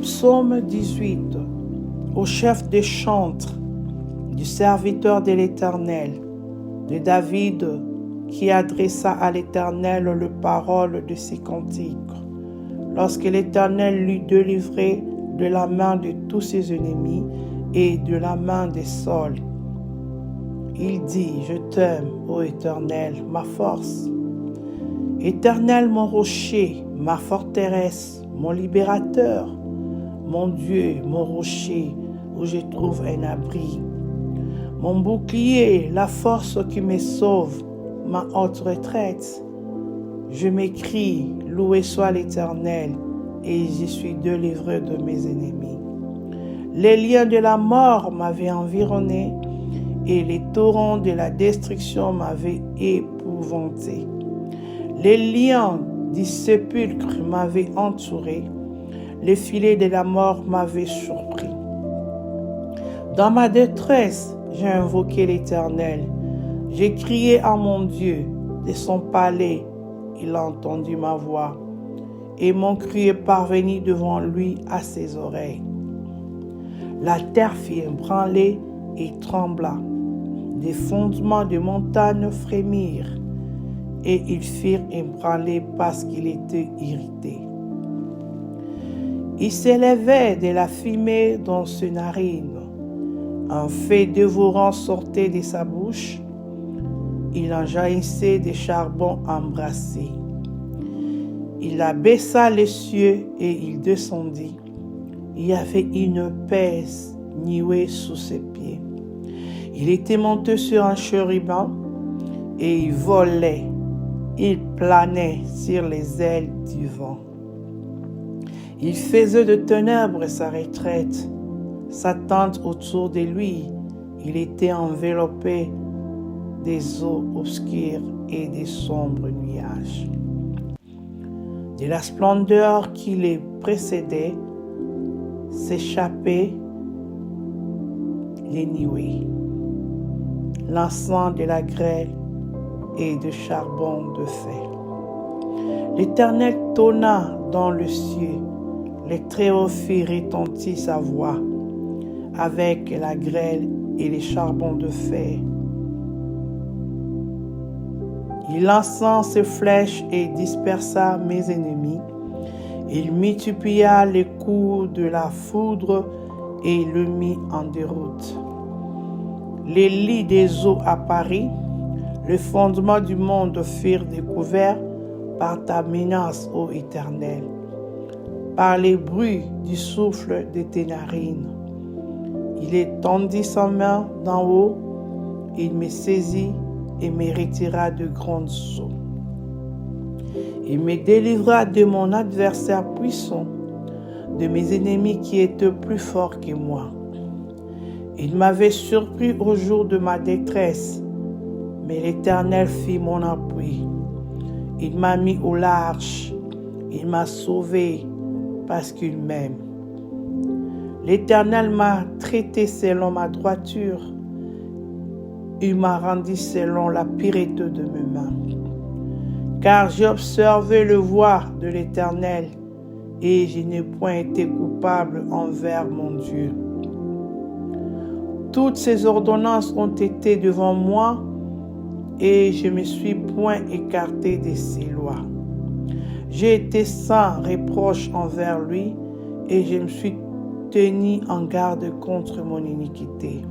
Psaume 18. Au chef des chantres, du serviteur de l'Éternel, de David, qui adressa à l'Éternel le parole de ses cantiques, lorsque l'Éternel l'eut délivré de la main de tous ses ennemis et de la main des Sauls. Il dit, je t'aime, ô Éternel, ma force. Éternel, mon rocher, ma forteresse, mon libérateur, mon Dieu, mon rocher, où je trouve un abri. Mon bouclier, la force qui me sauve, ma haute retraite. Je m'écrie, loué soit l'Éternel, et je suis délivré de mes ennemis. Les liens de la mort m'avaient environné, et les torrents de la destruction m'avaient épouvanté. Les liens du sépulcre m'avaient entouré, les filets de la mort m'avaient surpris. Dans ma détresse, j'ai invoqué l'Éternel. J'ai crié à mon Dieu de son palais. Il a entendu ma voix et mon cri est parvenu devant lui à ses oreilles. La terre fit un branler et trembla. Des fondements de montagnes frémirent et ils firent un branler parce qu'il était irrité. Il s'élevait de la fumée dans ses narines. Un feu dévorant sortait de sa bouche. Il en jaillissait des charbons embrassés. Il abaissa les cieux et il descendit. Il y avait une pèse nouée sous ses pieds. Il était monté sur un chérubin et il volait. Il planait sur les ailes du vent. Il faisait de ténèbres sa retraite, sa tente autour de lui. Il était enveloppé des eaux obscures et des sombres nuages. De la splendeur qui les précédait, s'échappaient les nuées, l'encens de la grêle et de charbon de fer. L'Éternel tonna dans le ciel. Les Très-Hauts firent retentir sa voix avec la grêle et les charbons de fer. Il lança ses flèches et dispersa mes ennemis. Il multiplia les coups de la foudre et le mit en déroute. Les lits des eaux apparurent, le fondement du monde furent découverts par ta menace, ô Éternel, par les bruits du souffle de tes narines. Il étendit sa main d'en haut, il me saisit et me retira de grands sauts. Il me délivra de mon adversaire puissant, de mes ennemis qui étaient plus forts que moi. Il m'avait surpris au jour de ma détresse, mais l'Éternel fit mon appui. Il m'a mis au large, il m'a sauvé parce qu'il m'aime. L'Éternel m'a traité selon ma droiture, il m'a rendu selon la pureté de mes mains. Car j'ai observé le voie de l'Éternel, et je n'ai point été coupable envers mon Dieu. Toutes ses ordonnances ont été devant moi, et je ne me suis point écarté de ses lois. J'ai été sans reproche envers lui, et je me suis tenu en garde contre mon iniquité.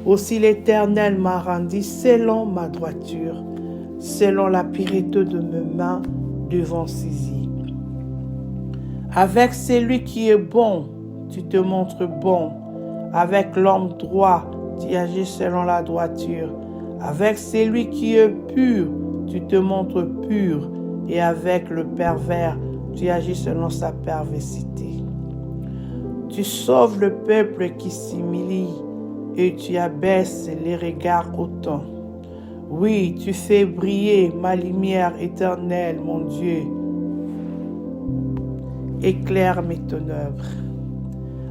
Aussi l'Éternel m'a rendu selon ma droiture, selon la pureté de mes mains devant ses yeux. Avec celui qui est bon, tu te montres bon. Avec l'homme droit, tu agis selon la droiture. Avec celui qui est pur, tu te montres pur. Et avec le pervers, tu agis selon sa perversité. Tu sauves le peuple qui s'humilie et tu abaisses les regards hautains. Oui, tu fais briller ma lumière éternelle, mon Dieu. Éclaire mes ténèbres.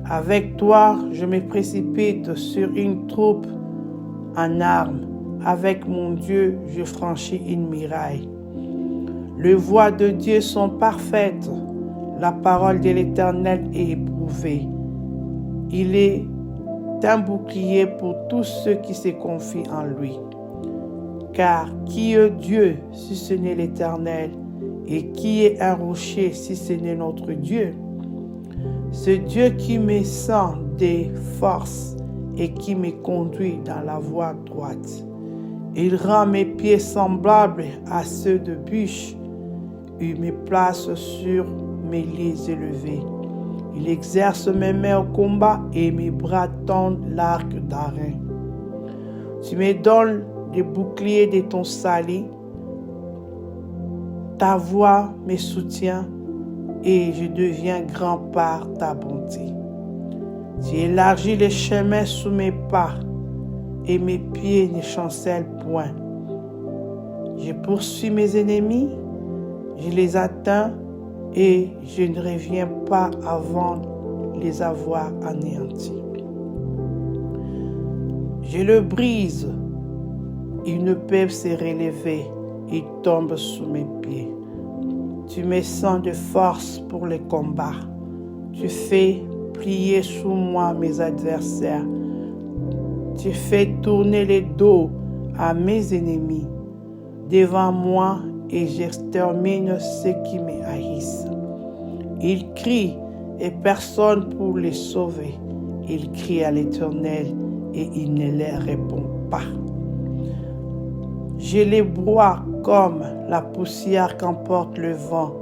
Avec toi, je me précipite sur une troupe en armes. Avec mon Dieu, je franchis une muraille. Les voies de Dieu sont parfaites. La parole de l'Éternel est éprouvée. éprouvé. Il est un bouclier pour tous ceux qui se confient en lui. Car qui est Dieu si ce n'est l'Éternel? Et qui est un rocher si ce n'est notre Dieu? Ce Dieu qui me sent des forces et qui me conduit dans la voie droite. Il rend mes pieds semblables à ceux de bûche. Il me place sur mes lits élevés. Il exerce mes mains au combat et mes bras tendent l'arc d'arrêt. Tu me donnes le bouclier de ton salut. Ta voix me soutient et je deviens grand par ta bonté. Tu élargis les chemins sous mes pas et mes pieds ne chancellent point. Je poursuis mes ennemis, je les atteins et je ne reviens pas avant les avoir anéantis. Je le brise, ils ne peuvent se relever, ils tombent sous mes pieds. Tu me sens de force pour les combats. Tu fais plier sous moi mes adversaires. Tu fais tourner les dos à mes ennemis devant moi et j'extermine ceux qui me haïssent. Ils crient et personne pour les sauver. Ils crient à l'Éternel et il ne leur répond pas. Je les broie comme la poussière qu'emporte le vent.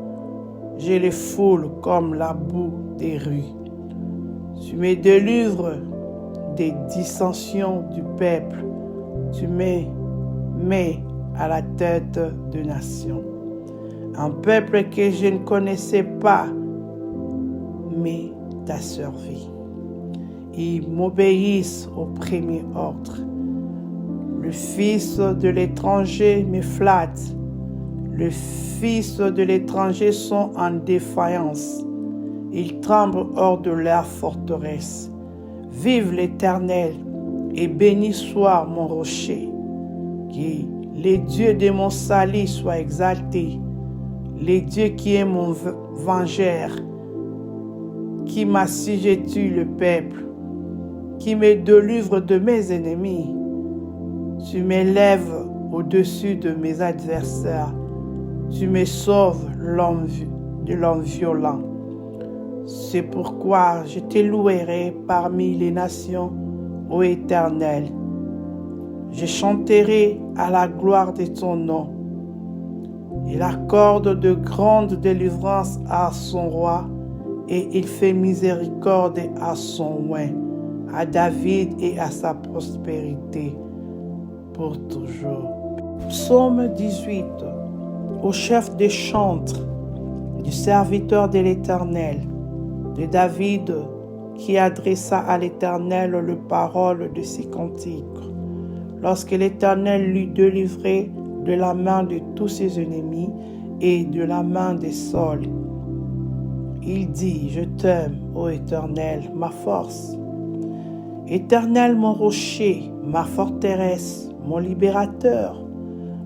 Je les foule comme la boue des rues. Tu me délivres des dissensions du peuple. Tu me mets à la tête de nations. Un peuple que je ne connaissais pas, mais t'a servi. Ils m'obéissent au premier ordre. Le fils de l'étranger me flatte. Le fils de l'étranger sont en défaillance. Ils tremblent hors de leur forteresse. Vive l'Éternel et béni soit mon rocher. Que les dieux de mon salut soient exaltés. Les dieux qui est mon vengeur, qui m'assujettit le peuple, qui me délivre de mes ennemis. Tu m'élèves au-dessus de mes adversaires. Tu me sauves de l'homme violent. C'est pourquoi je te louerai parmi les nations, ô Éternel. Je chanterai à la gloire de ton nom. Il accorde de grandes délivrances à son roi et il fait miséricorde à son oint, à David et à sa prospérité pour toujours. Psaume 18. Au chef des chantres, du serviteur de l'Éternel, de David, qui adressa à l'Éternel le parole de ses cantiques, lorsque l'Éternel l'eut délivré de la main de tous ses ennemis et de la main des Saul. Il dit, je t'aime, ô Éternel, ma force. Éternel, mon rocher, ma forteresse, mon libérateur,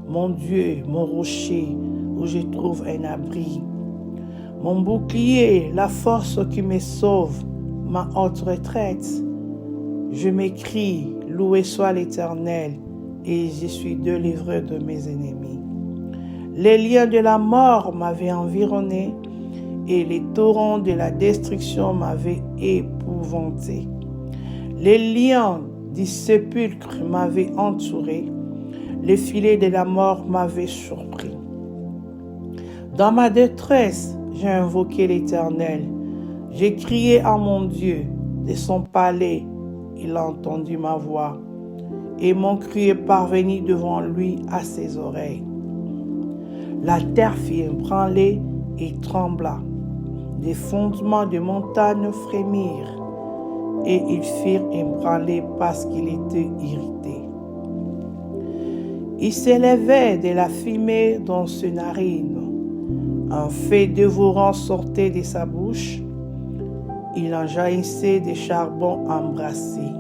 mon Dieu, mon rocher, où je trouve un abri. Mon bouclier, la force qui me sauve, ma haute retraite. Je m'écrie, loué soit l'Éternel, et je suis délivré de mes ennemis. Les liens de la mort m'avaient environné, et les torrents de la destruction m'avaient épouvanté. Les liens du sépulcre m'avaient entouré, les filets de la mort m'avaient surpris. Dans ma détresse, j'ai invoqué l'Éternel. J'ai crié à mon Dieu de son palais. Il a entendu ma voix et mon cri est parvenu devant lui à ses oreilles. La terre fit ébranler et trembla. Les fondements de montagnes frémirent et ils firent ébranler parce qu'il était irrité. Il s'élevait de la fumée dans ses narines. Un feu dévorant sortait de sa bouche. Il en jaillissait des charbons embrassés.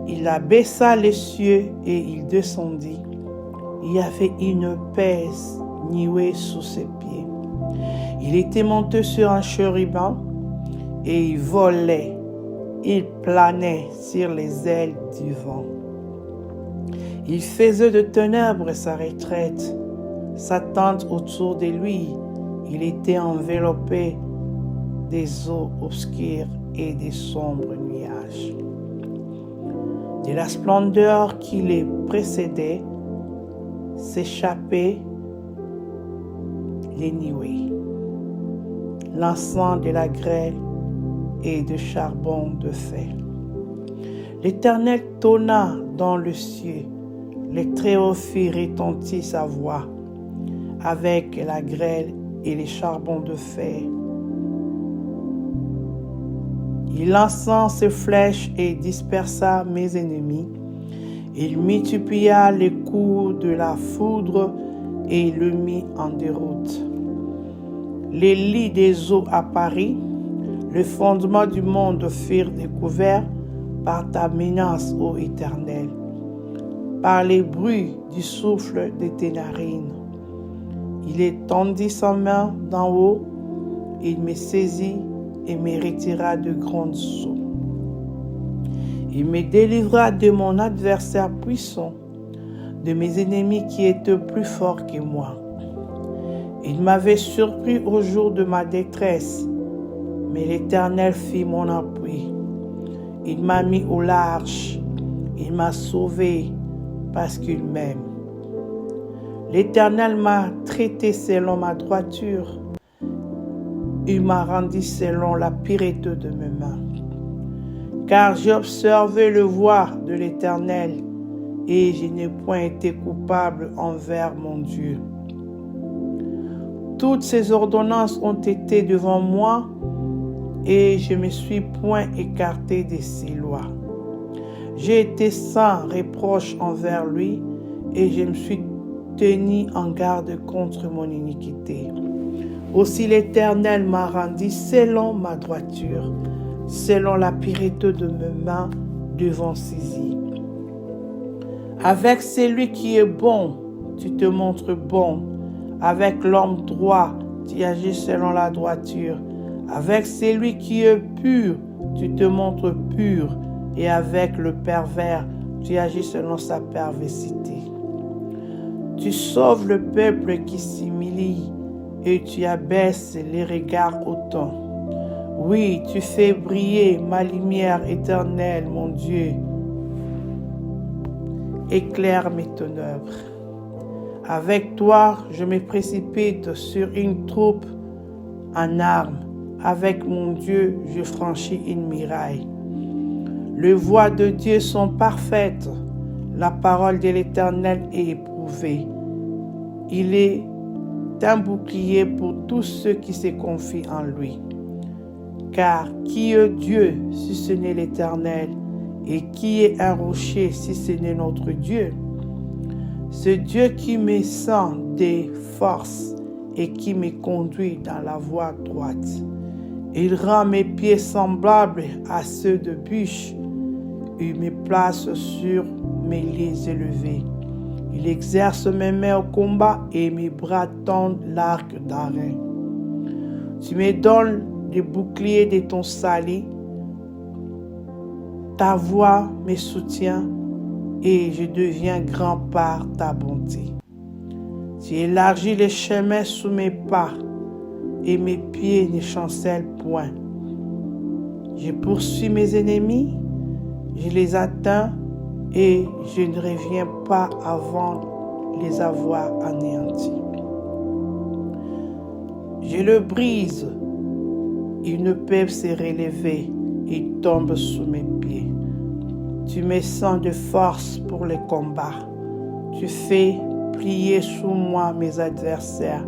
Il abaissa les cieux et il descendit. Il y avait une pèse nouée sous ses pieds. Il était monté sur un chérubin et il volait, il planait sur les ailes du vent. Il faisait de ténèbres sa retraite, sa tente autour de lui, il était enveloppé des eaux obscures et des sombres nuages. De la splendeur qui les précédait, s'échappaient les nuées, l'encens de la grêle et de charbon de fer. L'Éternel tonna dans le ciel, les Très-Hauts firent retentir sa voix avec la grêle et les charbons de fer. Il lança ses flèches et dispersa mes ennemis. Il multiplia les coups de la foudre et le mit en déroute. Les lits des eaux apparurent, le fondement du monde furent découverts par ta menace, ô Éternel, par les bruits du souffle de tes narines. Il étendit sa main d'en haut, il me saisit et me retira de grandes eaux. Il me délivra de mon adversaire puissant, de mes ennemis qui étaient plus forts que moi. Il m'avait surpris au jour de ma détresse, mais l'Éternel fit mon appui. Il m'a mis au large, il m'a sauvé parce qu'il m'aime. L'Éternel m'a traité selon ma droiture, il m'a rendu selon la pureté de mes mains. Car j'ai observé le voie de l'Éternel, et je n'ai point été coupable envers mon Dieu. Toutes ses ordonnances ont été devant moi, et je ne me suis point écarté de ses lois. J'ai été sans reproche envers lui, et je me suis tenu en garde contre mon iniquité. Aussi l'Éternel m'a rendu selon ma droiture, selon la pureté de mes mains devant ses yeux. Avec celui qui est bon, tu te montres bon. Avec l'homme droit, tu agis selon la droiture. Avec celui qui est pur, tu te montres pur. Et avec le pervers, tu agis selon sa perversité. Tu sauves le peuple qui s'humilie et tu abaisses les regards autant. Oui, tu fais briller ma lumière éternelle, mon Dieu. Éclaire mes ténèbres. Avec toi, je me précipite sur une troupe en armes. Avec mon Dieu, je franchis une muraille. Les voies de Dieu sont parfaites. La parole de l'Éternel est éprouvée. Il est un bouclier pour tous ceux qui se confient en lui. Car qui est Dieu si ce n'est l'Éternel? Et qui est un rocher si ce n'est notre Dieu? Ce Dieu qui me sent des forces et qui me conduit dans la voie droite. Il rend mes pieds semblables à ceux de bûche. Il me place sur mes lits élevés. Il exerce mes mains au combat et mes bras tendent l'arc d'arrêt. Tu me donnes le bouclier de ton salut. Ta voix me soutient et je deviens grand par ta bonté. Tu élargis les chemins sous mes pas et mes pieds ne chancellent point. Je poursuis mes ennemis, je les atteins et je ne reviens pas avant les avoir anéantis. Je le brise, ils ne peuvent se relever, ils tombent sous mes pieds. Tu me sens de force pour les combats. Tu fais plier sous moi mes adversaires.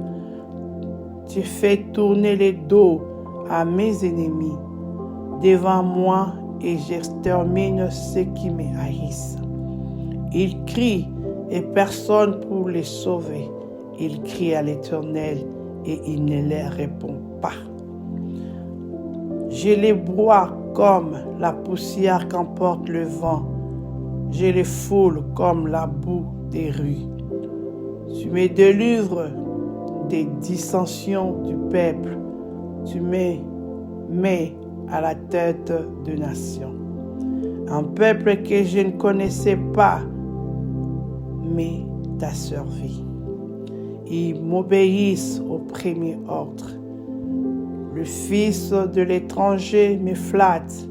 Tu fais tourner les dos à mes ennemis devant moi et j'extermine ceux qui me haïssent. Ils crient et personne pour les sauver. Ils crient à l'Éternel et il ne leur répond pas. Je les broie comme la poussière qu'emporte le vent. Je les foule comme la boue des rues. Tu me délivres des dissensions du peuple. Tu me mets à la tête de nations. Un peuple que je ne connaissais pas, mais t'a servi. Ils m'obéissent au premier ordre. Le fils de l'étranger me flatte.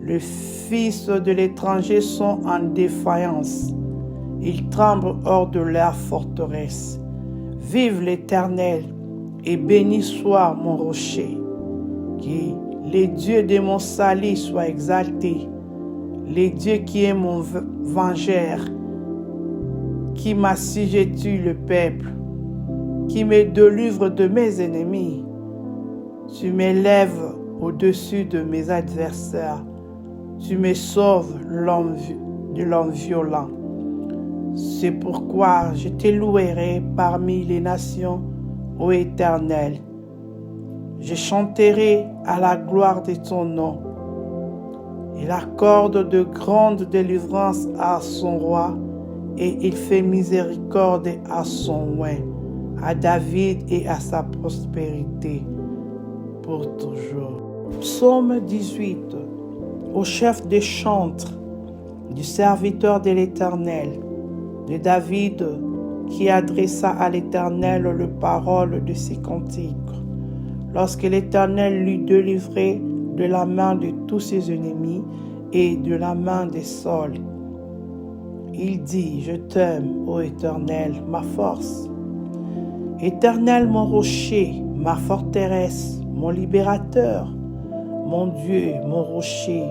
Le fils de l'étranger sont en défaillance. Ils tremblent hors de leur forteresse. Vive l'Éternel et béni soit mon rocher. Que les dieux de mon salut soient exaltés. Les dieux qui est mon vengeur, qui m'assujettit le peuple, qui me délivre de mes ennemis. Tu m'élèves au-dessus de mes adversaires. Tu me sauves de l'homme violent. C'est pourquoi je te louerai parmi les nations, ô Éternel. Je chanterai à la gloire de ton nom. Il accorde de grandes délivrances à son roi et il fait miséricorde à son oint, à David et à sa prospérité pour toujours. Psaume 18. Au chef des chantres, du serviteur de l'Éternel, de David, qui adressa à l'Éternel le parole de ses cantiques, lorsque l'Éternel l'eut délivré de la main de tous ses ennemis et de la main des Sauls. Il dit, je t'aime, ô Éternel, ma force. Éternel, mon rocher, ma forteresse, mon libérateur, mon Dieu, mon rocher,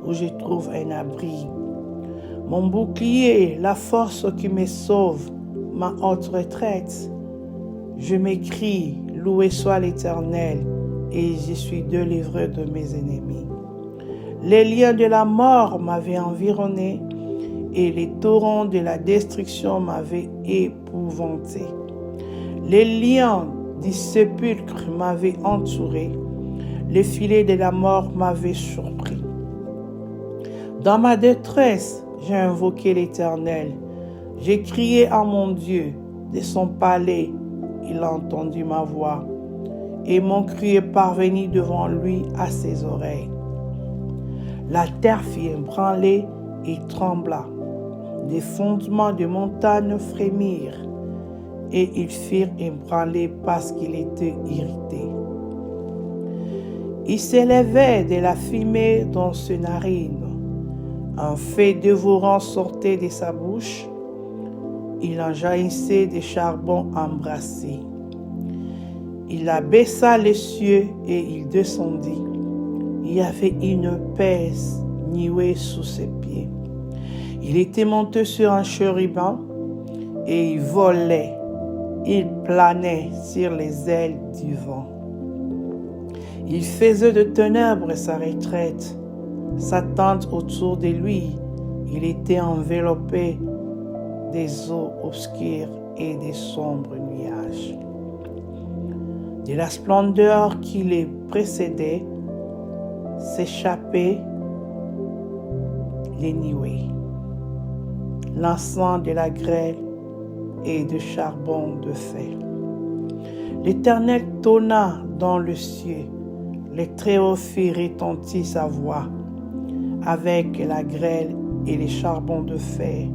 où je trouve un abri. Mon bouclier, la force qui me sauve, ma haute retraite. Je m'écrie, loué soit l'Éternel, et je suis délivré de mes ennemis. Les liens de la mort m'avaient environné, et les torrents de la destruction m'avaient épouvanté. Les liens du sépulcre m'avaient entouré, les filets de la mort m'avaient surpris. Dans ma détresse, j'ai invoqué l'Éternel. J'ai crié à mon Dieu de son palais. Il a entendu ma voix et mon cri est parvenu devant lui à ses oreilles. La terre fit ébranler et trembla. Des fondements de montagnes frémirent et ils firent ébranler parce qu'il était irrité. Il s'élevait de la fumée dans ses narines. Un feu dévorant sortait de sa bouche. Il en jaillissait des charbons embrassés. Il abaissa les cieux et il descendit. Il y avait une paix nuée sous ses pieds. Il était monté sur un chérubin et il volait. Il planait sur les ailes du vent. Il faisait de ténèbres sa retraite. Sa tente autour de lui, il était enveloppé des eaux obscures et des sombres nuages. De la splendeur qui les précédait, s'échappaient les nuées, l'encens de la grêle et de charbon de fer. L'Éternel tonna dans le ciel, les Très-Hauts firent retentir sa voix avec la grêle et les charbons de fer.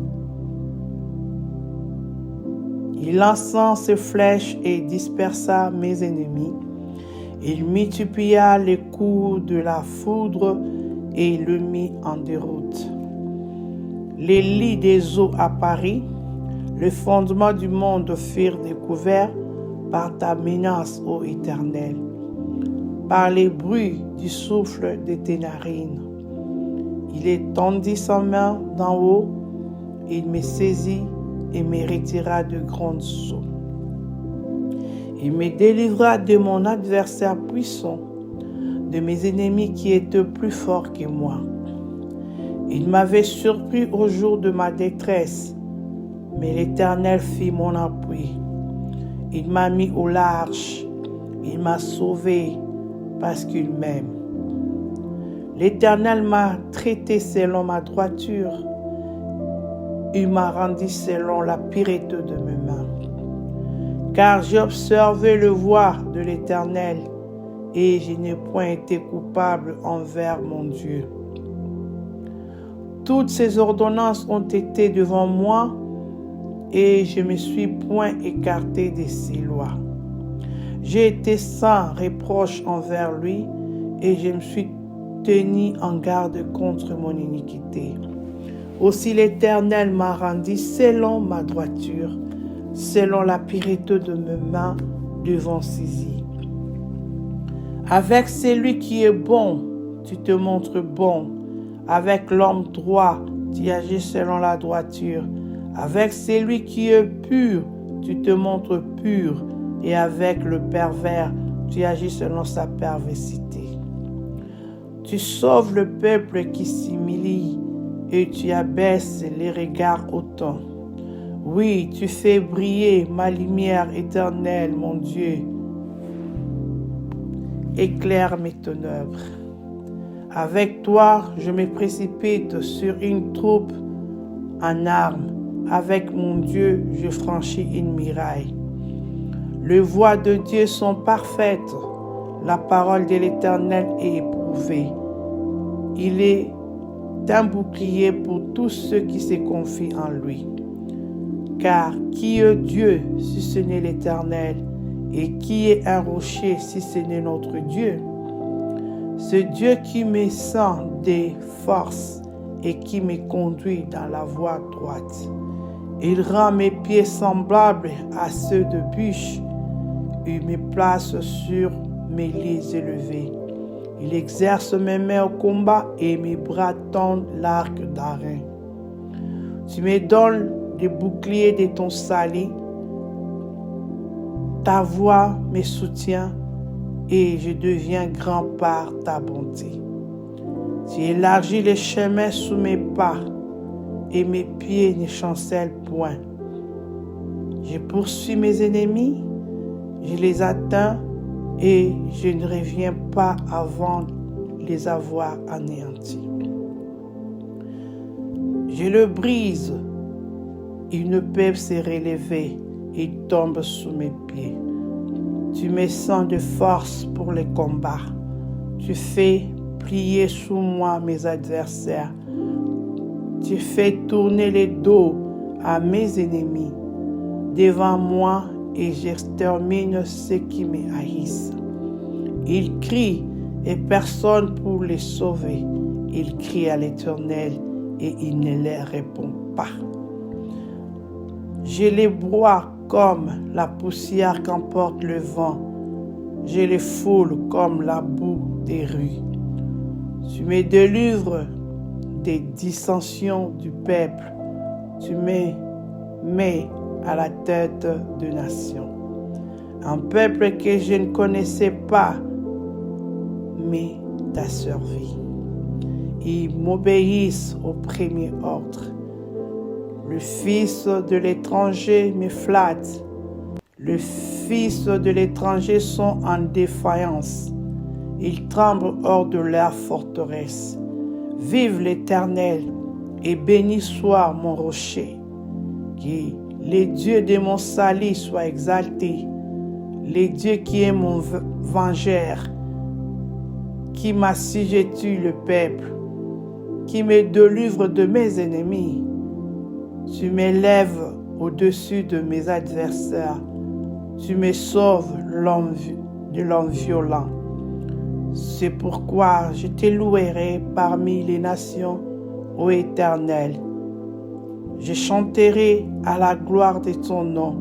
Il lança ses flèches et dispersa mes ennemis. Il multiplia les coups de la foudre et le mit en déroute. Les lits des eaux apparurent, les fondements du monde furent découverts par ta menace, ô Éternel, par les bruits du souffle de tes narines. Il étendit sa main d'en haut, il me saisit et me retira de grandes eaux. Il me délivra de mon adversaire puissant, de mes ennemis qui étaient plus forts que moi. Il m'avait surpris au jour de ma détresse, mais l'Éternel fit mon appui. Il m'a mis au large, il m'a sauvé parce qu'il m'aime. L'Éternel m'a traité selon ma droiture, il m'a rendu selon la pureté de mes mains. Car j'ai observé le voie de l'Éternel, et je n'ai point été coupable envers mon Dieu. Toutes ces ordonnances ont été devant moi et je ne me suis point écarté de ses lois. J'ai été sans reproche envers lui et je me suis tenu en garde contre mon iniquité. Aussi l'Éternel m'a rendu selon ma droiture, selon la pureté de mes mains devant ses yeux. Avec celui qui est bon, tu te montres bon. Avec l'homme droit, tu agis selon la droiture. Avec celui qui est pur, tu te montres pur. Et avec le pervers, tu agis selon sa perversité. Tu sauves le peuple qui s'humilie et tu abaisses les regards autant. Oui, tu fais briller ma lumière éternelle, mon Dieu. Éclaire mes ténèbres. Avec toi, je me précipite sur une troupe en armes. Avec mon Dieu, je franchis une muraille. Les voies de Dieu sont parfaites. La parole de l'Éternel est éprouvée. Il est un bouclier pour tous ceux qui se confient en lui. Car qui est Dieu si ce n'est l'Éternel? Et qui est un rocher si ce n'est notre Dieu? Ce Dieu qui me sent des forces et qui me conduit dans la voie droite. Il rend mes pieds semblables à ceux de bûche. Il me place sur mes lits élevés. Il exerce mes mains au combat et mes bras tendent l'arc d'arrêt. Tu me donnes des boucliers de ton salut. Ta voix me soutient et je deviens grand par ta bonté. Tu élargis les chemins sous mes pas et mes pieds ne chancellent point. Je poursuis mes ennemis, je les atteins et je ne reviens pas avant les avoir anéantis. Je le brise, ils ne peuvent se relever. Il tombe sous mes pieds. Tu me sens de force pour les combats. Tu fais plier sous moi mes adversaires. Tu fais tourner les dos à mes ennemis devant moi et j'extermine ceux qui me haïssent. Ils crient et personne pour les sauver. Ils crient à l'Éternel et il ne leur répond pas. Je les broie comme la poussière qu'emporte le vent. Je les foule comme la boue des rues. Tu me délivres des dissensions du peuple. Tu me mets à la tête de nations. Un peuple que je ne connaissais pas, mais t'a servi. Ils m'obéissent au premier ordre. Le fils de l'étranger me flatte. Les fils de l'étranger sont en défaillance. Ils tremblent hors de leur forteresse. Vive l'Éternel et béni soit mon rocher. Que les dieux de mon salut soient exaltés. Les dieux qui est mon vengeur, qui m'assujettit le peuple, qui me délivre de mes ennemis. Tu m'élèves au-dessus de mes adversaires. Tu me sauves de l'homme violent. C'est pourquoi je te louerai parmi les nations, ô Éternel. Je chanterai à la gloire de ton nom.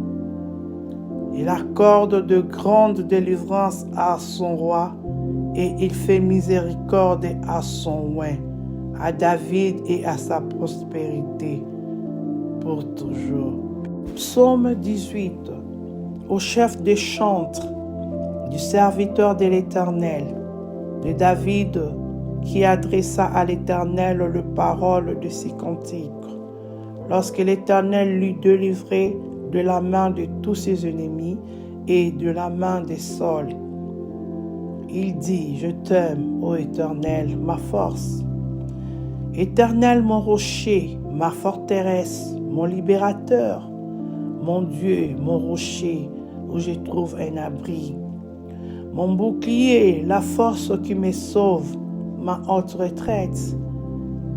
Il accorde de grandes délivrances à son roi et il fait miséricorde à son oint, à David et à sa prospérité pour toujours. Psaume 18. Au chef des chantres, du serviteur de l'Éternel, de David, qui adressa à l'Éternel le parole de ses cantiques. Lorsque l'Éternel l'eut délivré de la main de tous ses ennemis et de la main des Saul, il dit: Je t'aime, ô Éternel, ma force. Éternel, mon rocher, ma forteresse, mon libérateur, mon Dieu, mon rocher, où je trouve un abri. Mon bouclier, la force qui me sauve, ma haute retraite.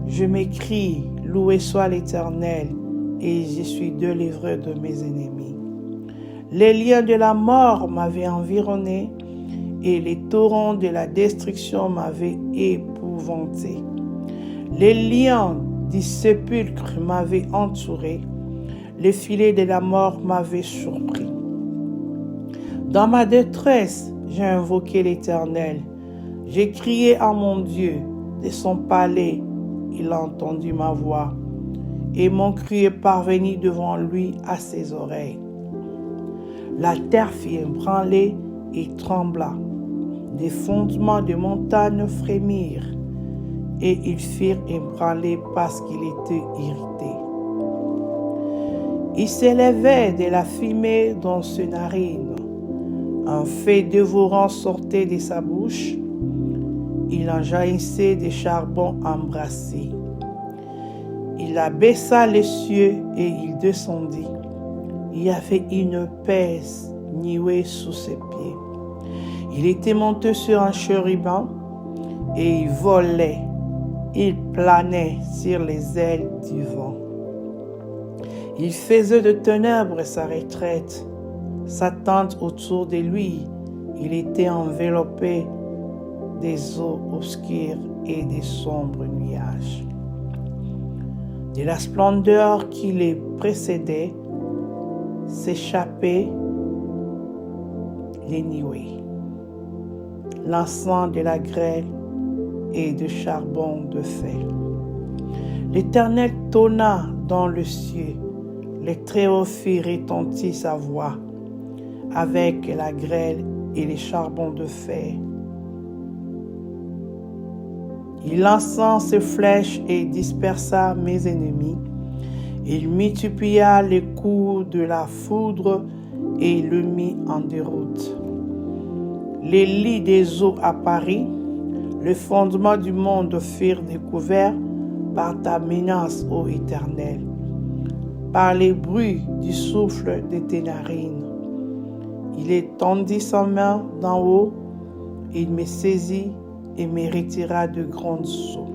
Je m'écrie, loué soit l'Éternel, et je suis délivré de mes ennemis. Les liens de la mort m'avaient environné, et les torrents de la destruction m'avaient épouvanté. Les liens du sépulcre m'avaient entouré, les filets de la mort m'avaient surpris. Dans ma détresse, j'ai invoqué l'Éternel. J'ai crié à mon Dieu. De son palais, il a entendu ma voix, et mon cri est parvenu devant lui à ses oreilles. La terre fit ébranler et trembla. Des fondements de montagnes frémirent, et ils firent ébranler parce qu'il était irrité. Il s'élevait de la fumée dans ses narines. Un feu dévorant sortait de sa bouche. Il en jaillissait des charbons embrassés. Il abaissa les cieux et il descendit. Il y avait une épaisse nuée sous ses pieds. Il était monté sur un chérubin et il volait. Il planait sur les ailes du vent. Il faisait de ténèbres sa retraite. Sa tente autour de lui, il était enveloppé des eaux obscures et des sombres nuages. De la splendeur qui les précédait, s'échappaient les nuées, l'encens de la grêle et de charbon de fer. L'Éternel tonna dans le ciel, les Très-Hauts firent retentir sa voix avec la grêle et les charbons de fer. Il lança ses flèches et dispersa mes ennemis. Il multiplia les coups de la foudre et le mit en déroute. Les lits des eaux apparurent, le fondement du monde furent découverts par ta menace, ô Éternel, par les bruits du souffle de tes narines. Il étendit sa main d'en haut, il me saisit et me retira de grands sauts.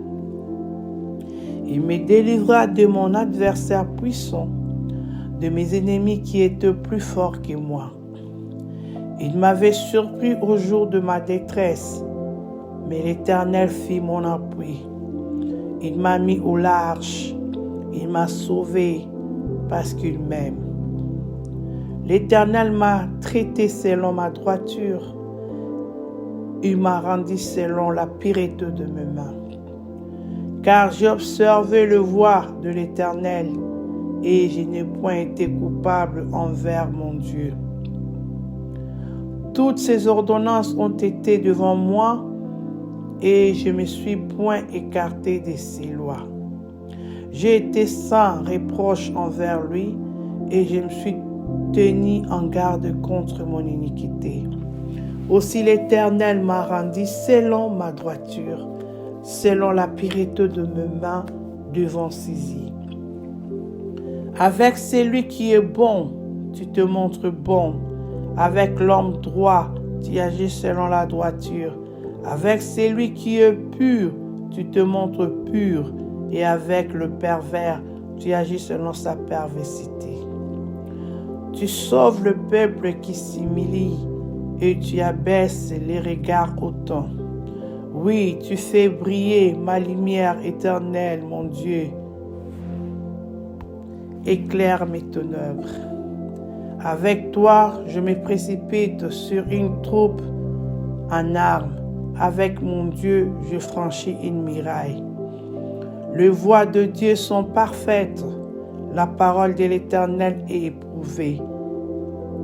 Il me délivra de mon adversaire puissant, de mes ennemis qui étaient plus forts que moi. Il m'avait surpris au jour de ma détresse, mais l'Éternel fit mon appui. Il m'a mis au large, il m'a sauvé parce qu'il m'aime. L'Éternel m'a traité selon ma droiture, il m'a rendu selon la pureté de mes mains. Car j'ai observé le voie de l'Éternel, et je n'ai point été coupable envers mon Dieu. Toutes ses ordonnances ont été devant moi, et je ne me suis point écarté de ses lois. J'ai été sans reproche envers lui, et je me suis tenu en garde contre mon iniquité. Aussi l'Éternel m'a rendu selon ma droiture, selon la pureté de mes mains devant ses yeux. Avec celui qui est bon, tu te montres bon. Avec l'homme droit, tu agis selon la droiture. Avec celui qui est pur, tu te montres pur. Et avec le pervers, tu agis selon sa perversité. Tu sauves le peuple qui s'humilie et tu abaisses les regards autant. Oui, tu fais briller ma lumière éternelle, mon Dieu. Éclaire mes ténèbres. Avec toi, je me précipite sur une troupe en armes. Avec mon Dieu, je franchis une muraille. Les voies de Dieu sont parfaites. La parole de l'Éternel est éprouvée.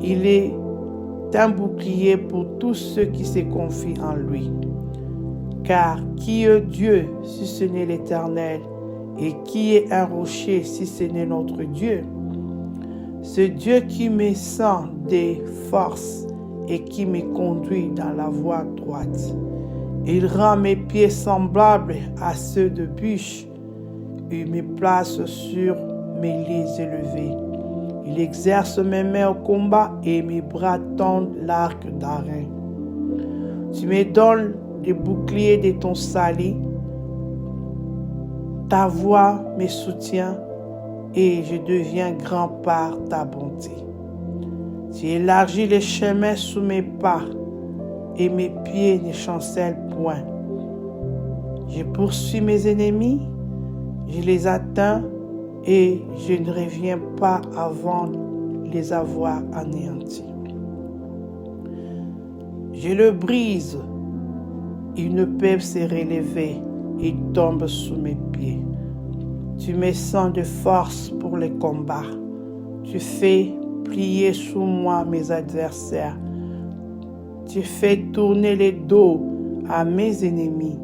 Il est un bouclier pour tous ceux qui se confient en lui. Car qui est Dieu si ce n'est l'Éternel? Et qui est un rocher si ce n'est notre Dieu? Ce Dieu qui me sent des forces et qui me conduit dans la voie droite. Il rend mes pieds semblables à ceux de bûche. Il me place sur mes lits élevés. Il exerce mes mains au combat et mes bras tendent l'arc d'Aaron. Tu me donnes le bouclier de ton salut. Ta voix me soutient et je deviens grand par ta bonté. Tu élargis les chemins sous mes pas et mes pieds ne chancellent point. Je poursuis mes ennemis, je les atteins et je ne reviens pas avant les avoir anéantis. Je le brise, ils ne peuvent se relever, ils tombent sous mes pieds. Tu me sens de force pour les combats. Tu fais plier sous moi mes adversaires. Tu fais tourner les dos à mes ennemis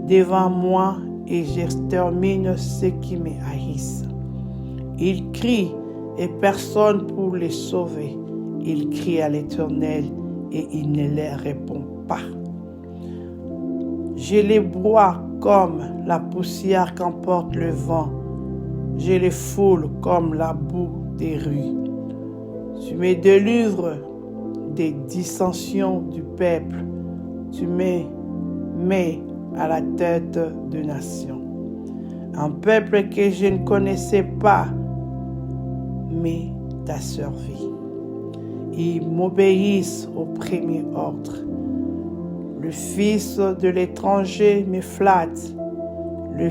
devant moi et j'extermine ceux qui me haïssent. Ils crient et personne pour les sauver. Ils crient à l'Éternel et il ne leur répond pas. Je les broie comme la poussière qu'emporte le vent. Je les foule comme la boue des rues. Tu me délivres des dissensions du peuple. Tu me mets à la tête de nations. Un peuple que je ne connaissais pas, mais t'a servi. Ils m'obéissent au premier ordre. Le fils de l'étranger me flatte. Le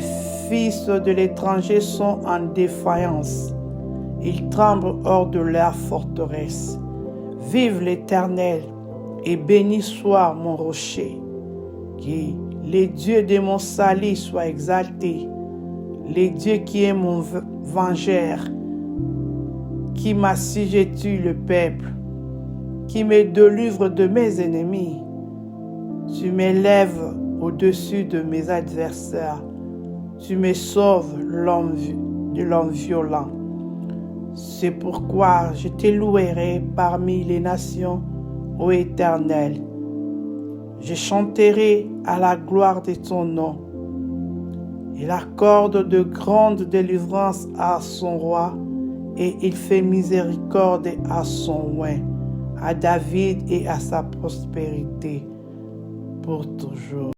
fils de l'étranger sont en défaillance. Ils tremblent hors de leur forteresse. Vive l'Éternel et béni soit mon rocher. Que les dieux de mon salut soient exaltés. Les dieux qui est mon vengeur, qui m'assujettit le peuple, qui me délivre de mes ennemis. Tu m'élèves au-dessus de mes adversaires. Tu me sauves de l'homme violent. C'est pourquoi je te louerai parmi les nations, ô Éternel. Je chanterai à la gloire de ton nom. Il accorde de grandes délivrances à son roi et il fait miséricorde à son oint, à David et à sa prospérité pour toujours.